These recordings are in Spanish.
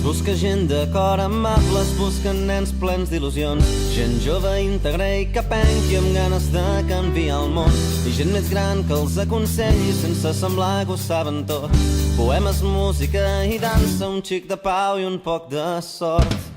busca gent de cor amable, es busquen nens plens d'il·lusions, gent jove, íntegra i capenc i amb ganes de canviar el món, i gent més gran que els aconselli sense semblar que ho saben tot. Poemes, música i dansa, un xic de pau i un poc de sort.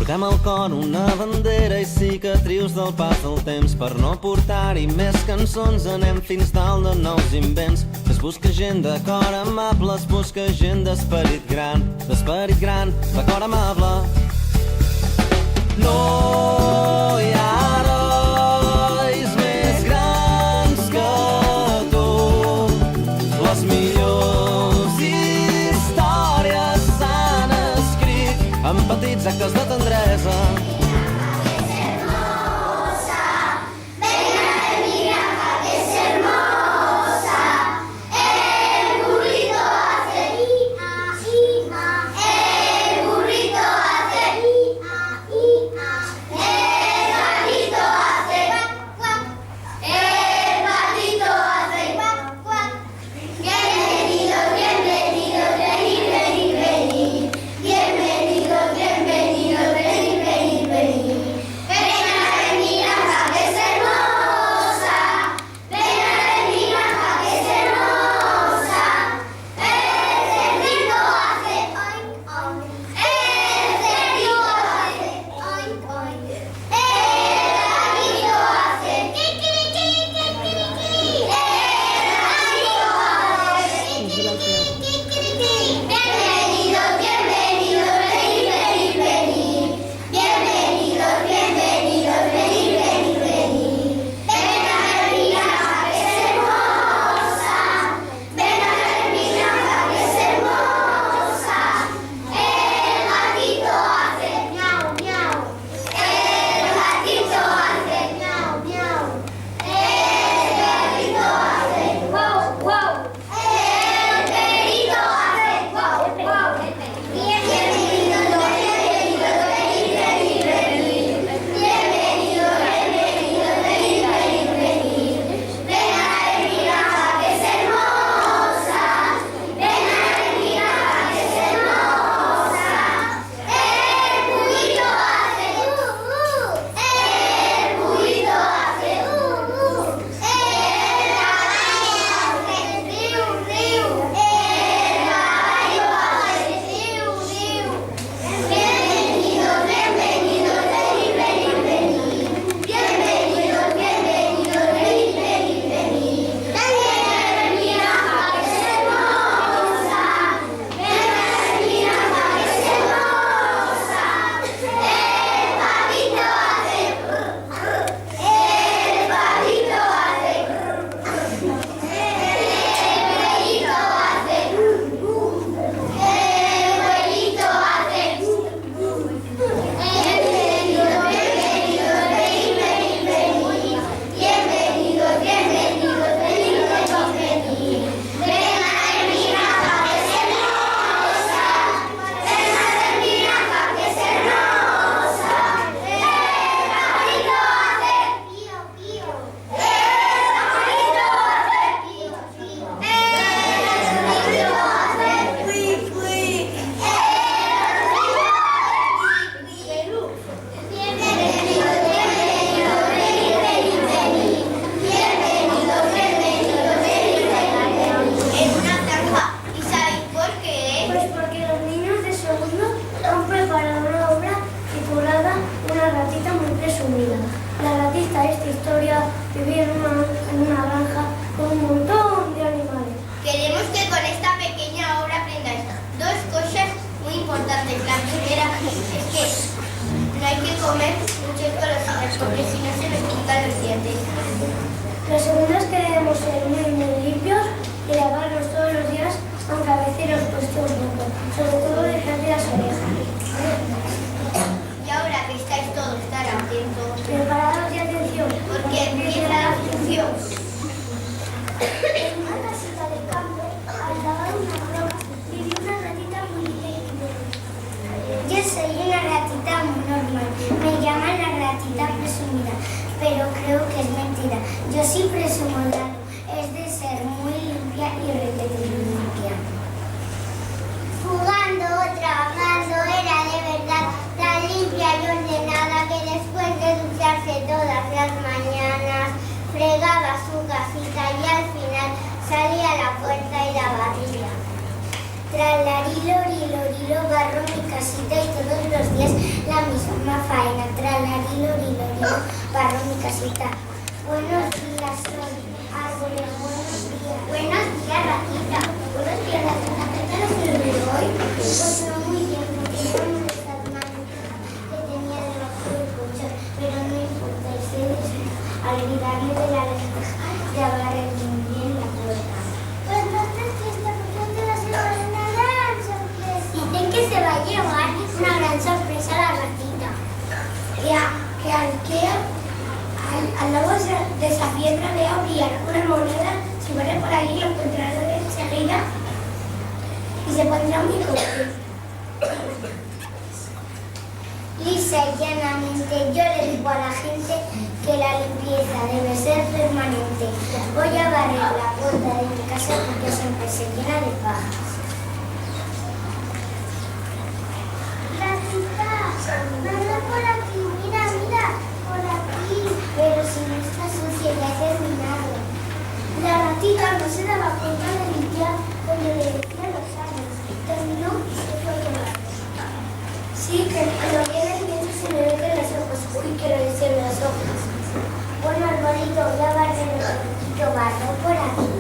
Portem al cor una bandera i cicatrius del pas del temps. Per no portar-hi més cançons anem fins dalt de nous invents. Es busca gent de cor amable, es busca gent d'esperit gran, de cor amable. No hi ha herois més grans que tu, les millors històries s'han escrit amb petits actes de tendresa. La segunda es que debemos ser muy limpios y lavarnos todos los días, aunque a veces nos cueste un poco, sobre todo dejar de las orejas. Y ahora que estáis todos tan atentos, Preparados y atención, porque empieza la función. En una casita de campo, al lavar una ropa, vivió una ratita muy Lilo, barro mi casita y todos los días la misma faena. Lilo, barro mi casita. Buenos días, sol, árboles, buenos días. Buenos días, ratita. Buenos días, ratita. ¿Qué tal has dormido hoy? Pues no muy bien, porque no me gusta una que tenía debajo del colchón, pero no importa, al olvidarme de la lenteja, ya barré bien la puerta. Pues no estés triste, porque yo te vas a llevar una gran sorpresa. Dicen que se va a llevar una gran sorpresa a la ratita. Al lado de esa piedra voy a brillar una moneda. Si fuera por ahí lo encontraré enseguida y se pondrá muy contento. Lisa y llanamente yo le digo a la gente que la limpieza debe ser permanente. Voy a barrer la puerta de mi casa porque siempre se llena de pajas. Ratita, anda por aquí, mira, por aquí. Pero si no está sucia, ya he terminado. La ratita no se daba cuenta de limpiar cuando le decía los años. Terminó y se fue a llorar. Sí, que lo viene el viento se me meten los ojos. Uy, que lo dicen los ojos. Bueno, arbolito, voy a barrer un poquito barro por aquí.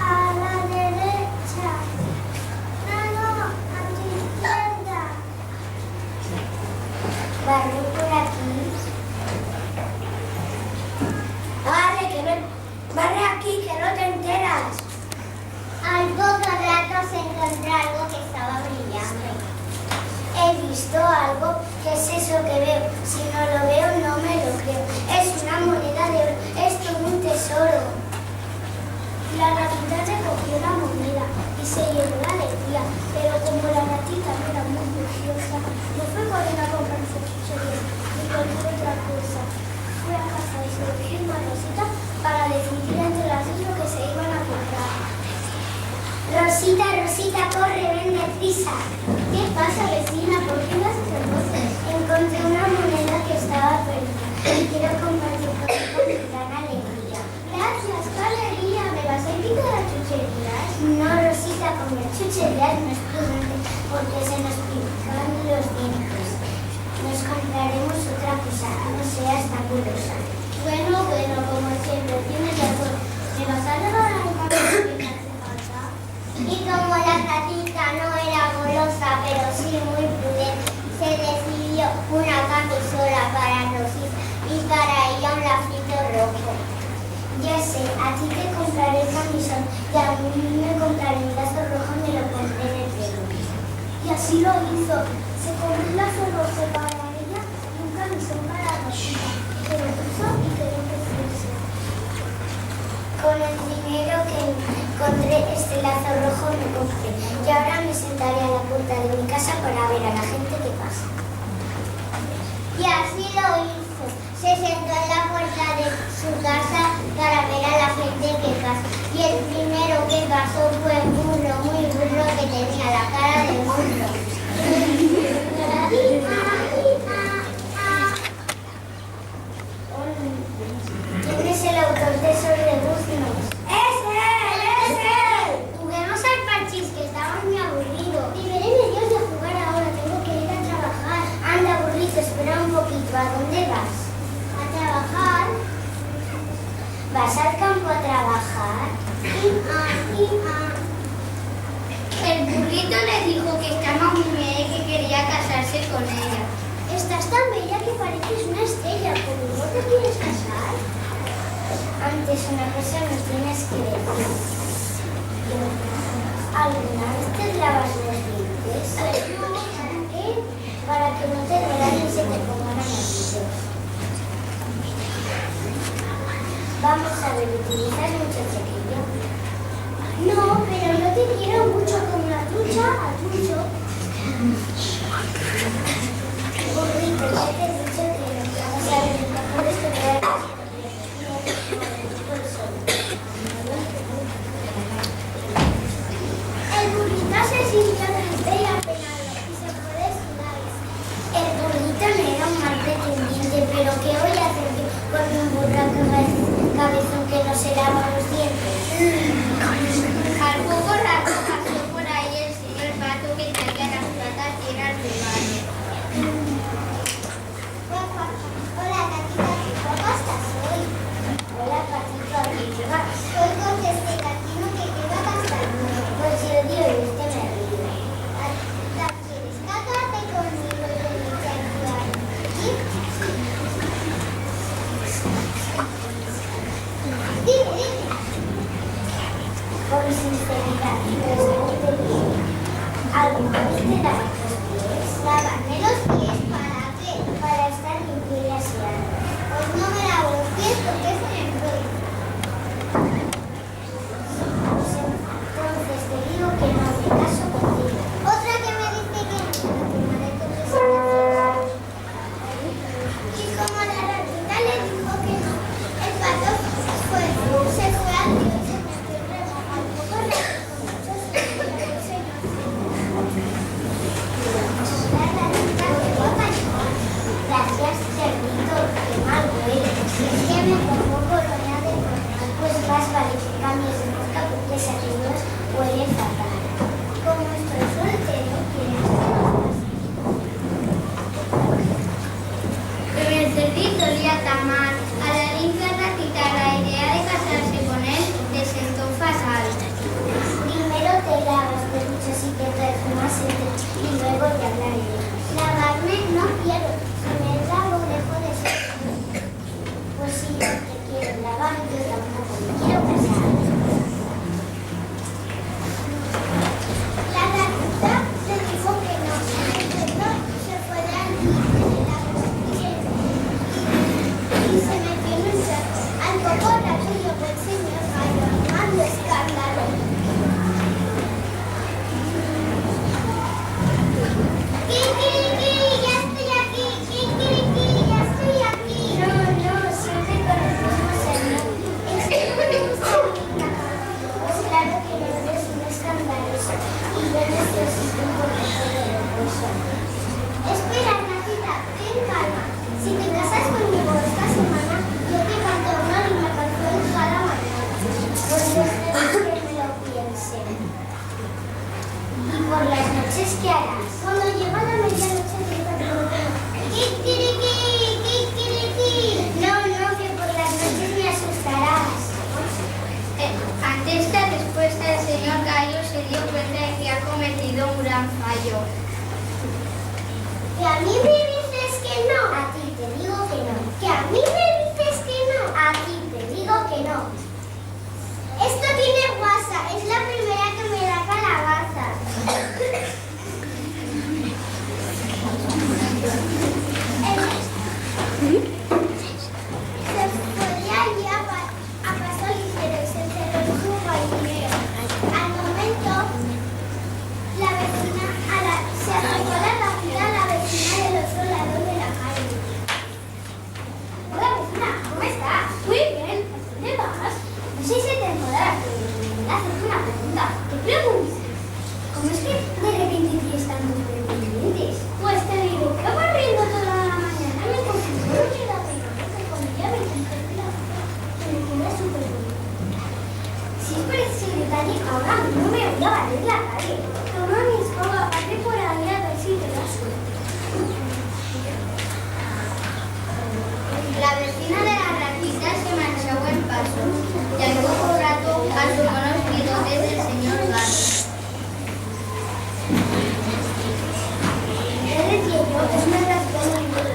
A la derecha. No, a tu izquierda. Barro por aquí. Barre aquí, que no te enteras. Al poco rato se encontró algo que estaba brillando. He visto algo. ¿Qué es eso que veo? Si no lo veo, no me lo creo. Es una moneda de oro. Es todo un tesoro. La ratita recogió la moneda y se llenó de alegría. Pero como la ratita no era muy curiosa, no fue corriendo a comprar su chuchería ni cualquier otra cosa. Fue a casa de su vecina Rosita para decidir entre las dos lo que se iban a comprar. Rosita, corre, ven deprisa. ¿Qué pasa, vecina? ¿Por qué vas a hacer cosas? Encontré una moneda que estaba perdida y quiero compartir con gran alegría. Gracias, qué alegría. ¿Me vas a invitar a chucherías? No, Rosita, comer chucherías no es prudente porque se nos pican los dientes. Nos compraremos otra cosa, no seas tan gulosa. Bueno, como siempre, tienes razón. ¿Me vas a regalar algo que me hace falta? Y como la ratita no era golosa, pero sí muy prudente, se decidió una camisola para Rosita y para ella un lacito rojo. Ya sé, a ti te compraré el camisón y a mí me compraré un lazo rojo y me lo pondré en el pelo. Y así lo hizo. Se compró un lazo rojo para ella y un camisón para Rosita, que lo puso y quedó precioso. Con el dinero que encontré este lazo rojo me compré y ahora me sentaré a la puerta de mi casa para ver a la gente que pasa. Y así lo hizo. Se sentó en la puerta de su casa para ver a la gente que pasa. Y el primero que pasó fue burro, muy burro, que tenía la cara de burro. ¿Quién es el autor de Sobrebuznos? ¡Es él! Juguemos al parchís, que estamos muy aburridos. Liberéme Dios de jugar ahora, tengo que ir a trabajar. Anda, burrito, espera un poquito. ¿A dónde vas? A trabajar. ¿Vas al campo a trabajar? El burrito le dijo que estaba muy bella y que quería casarse con ella. Estás tan bella que pareces una estrella. ¿Conmigo te quieres casar? Antes una cosa nos tienes que decir. ¿Alguna vez te lavas los dientes? No, ¿para qué? Para que no te duelan ni se te pongan amarillos. Vamos a ver, ¿utilizas mucho cepillo? No, pero yo te quiero mucho con la ducha a tuyo. Burrito, ya te he dicho que no vamos a ver los mejores que te voy a El burrito se sintió triste y apenado y se fue de su nave. El burrito no era un mal pretendiente, pero ¿qué voy a hacer yo con un burro cabezón que no se lava los dientes? Al poco rato pasó por ahí el señor duendes que existen por debajo del hueso. Espera, Natita, ten calma. Si te casas conmigo esta semana, yo te canto una linda canción cada mañana. Por Dios, que me lo piense. Y por las noches, ¿qué harás? Cuando llega la medianoche, grita todo. ¡Kikiriki! ¡Kikiriki! No, que por las noches me asustarás. Ante esta respuesta, el señor Gallo se dio cuenta de que ha cometido un gran fallo. Que a mí me dices que no, a ti te digo que no. Que a mí me dices que no, a ti te digo que no. Esto tiene guasa, es la primera que me da calabaza. Se fue de allí a paso ligero y se encerró en su gallinero. Al momento, la vecina se acercó a la vecina del otro lado de la calle. Hola vecina, ¿cómo estás? Muy bien, ¿a dónde vas? No sé si te enfadarás, pero me haces una pregunta. ¿Qué preguntas? ¿Cómo es que de repente tienes tantos pendientes? Pues te digo que barriendo toda la mañana me consiguió un quedadero que con ella me encontré la foto que me queda súper bonito. Si es por el secretario, ahora no me voy a barrer la calle. Toma mi escoba, barre por ahí a ver si te da suerte. La vecina de la ratita se marchó a buen paso y al poco rato asomó los bigotes del señor Gato. ¿Qué decía yo? Es una ratita muy buena.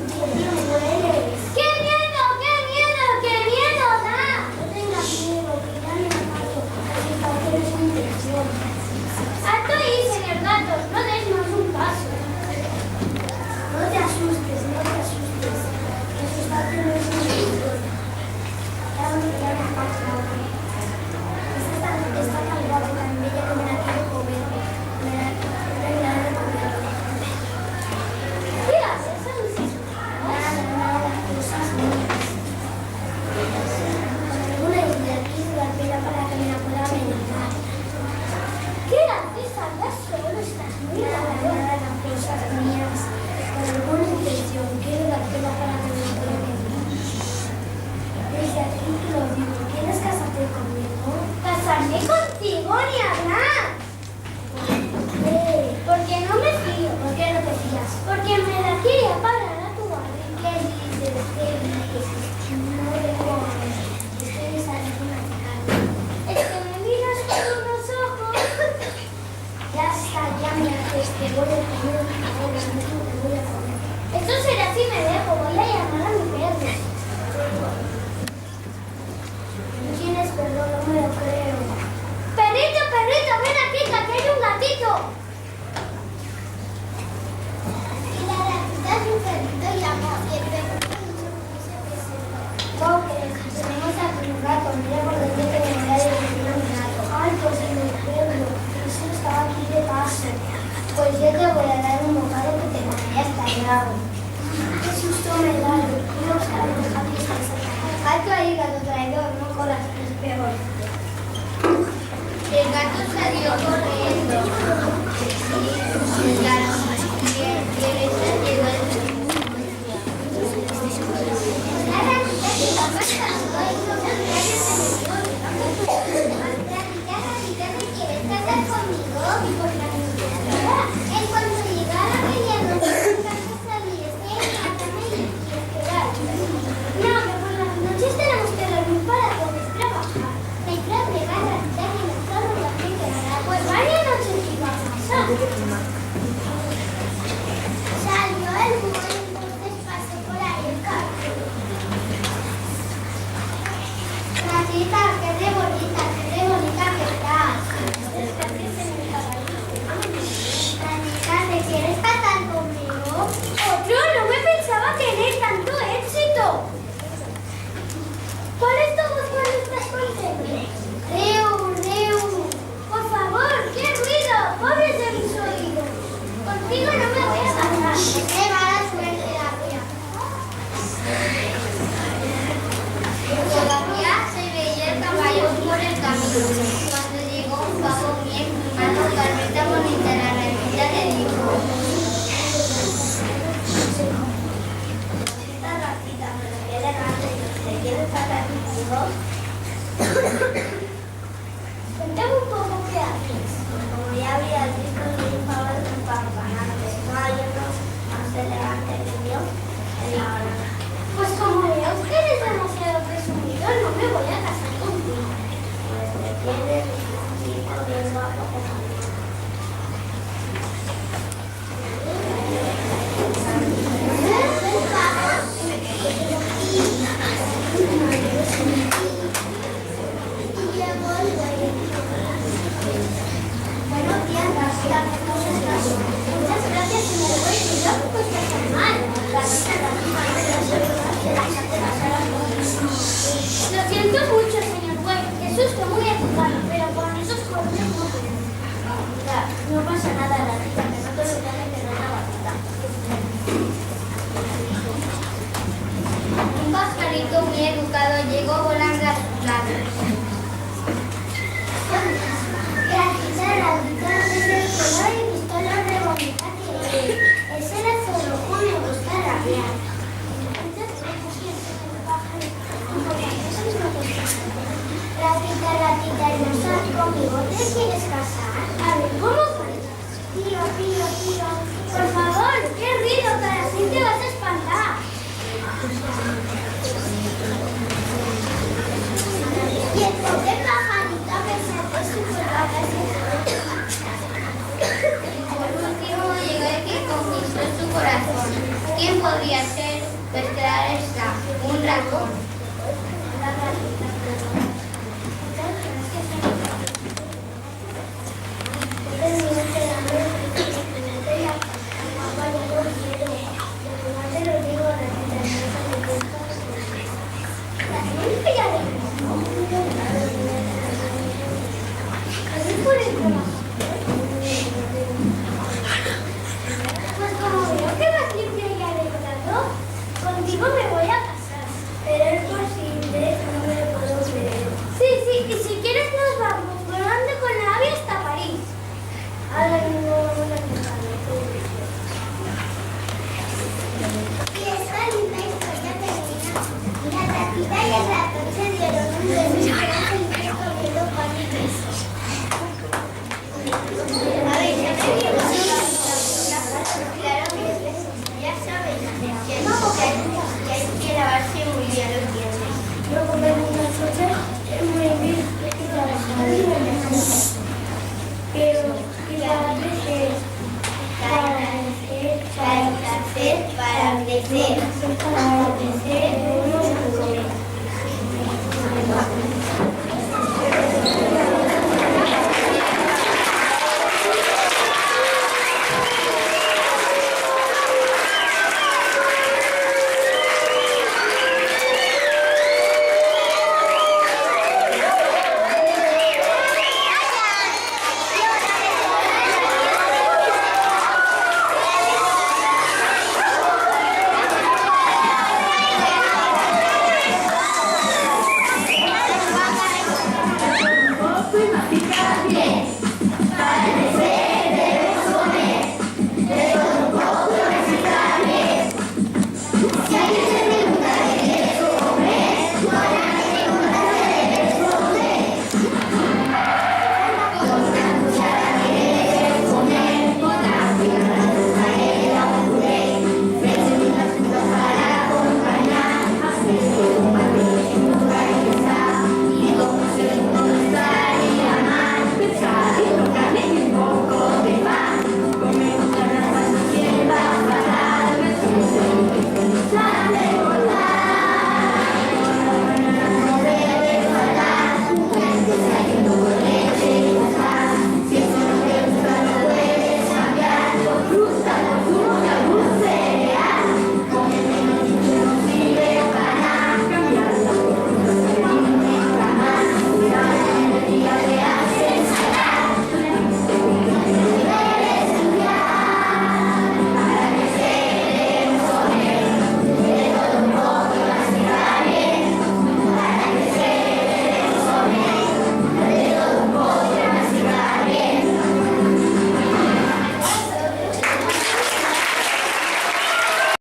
¡Qué bien hueles! ¡Qué miedo! ¡Qué miedo! ¡Qué miedo da! No tengas miedo, que ya me mato. Así para que no es mi intención. ¡Alto ahí, señor Gato! ¡No des más un paso! No te asustes, no te asustes. Asustarte no es mi intención. Ya me pasa. Esta calidad tan bella que me la quiero comer. Me la quiero comer. ¿Qué haces? Nada, cosas mías. Con alguna idea quiero la pena para que me la pueda meditar. ¿Qué haces? Hablas solo, estás muy raro. Nada, cosas mías. Con alguna intención quiero la pena para que me la pueda meditar. Desde aquí te lo digo, ¿quieres casarte conmigo? ¿Casarme contigo ni hablar? Porque no me fío. ¿Por qué no te fías? Porque me la quería parar a tu madre. ¿Qué dices? ¿Qué dices? No recuerdo. Estoy saliendo a cara. Es que me miras con unos ojos. Ya está, ya me haces. Te voy a comer. Ahora mismo te voy a comer. Esto será si me dejo. Voy a llamar a mi perro. ¿No tienes perdón? No me lo creo. ¡Perrito, perrito! ¡Ven aquí, que aquí hay un gatito! Y la gatita es un perrito y amor. Y el perrito dice que se va. Wow, que tenemos aquí un gato. Mira por dentro que me voy a dirigir a mi gato. Ay, pues en el pueblo. Eso estaba aquí de paso. Pues yo te voy a dar un bocado que te vaya hasta el lado. Qué susto me da. Quiero buscar a los gatos. Alto ahí, gato traidor. No corras, que es peor. El gato salió corriendo y el gato llegó al La ratita que va pasando y no me ratita, ¿te quieres casar conmigo? Y por la noche. En cuanto llegara a medianoche, en casa salí, estoy en casa, me quieres quedar. No, que por las noches tenemos que dormir para poder trabajar. Me quiero pegar ratita que me está robando y quedará. Pues vaya noche, chica. te quieres casar? A ver, ¿cómo cuentas? Tío, por favor, qué ruido, para así te vas a espantar. Y el pobre pajarito a pesar de su color Por último llegó el que conquistó su corazón. ¿Quién podría ser? Pues claro está, un ratón.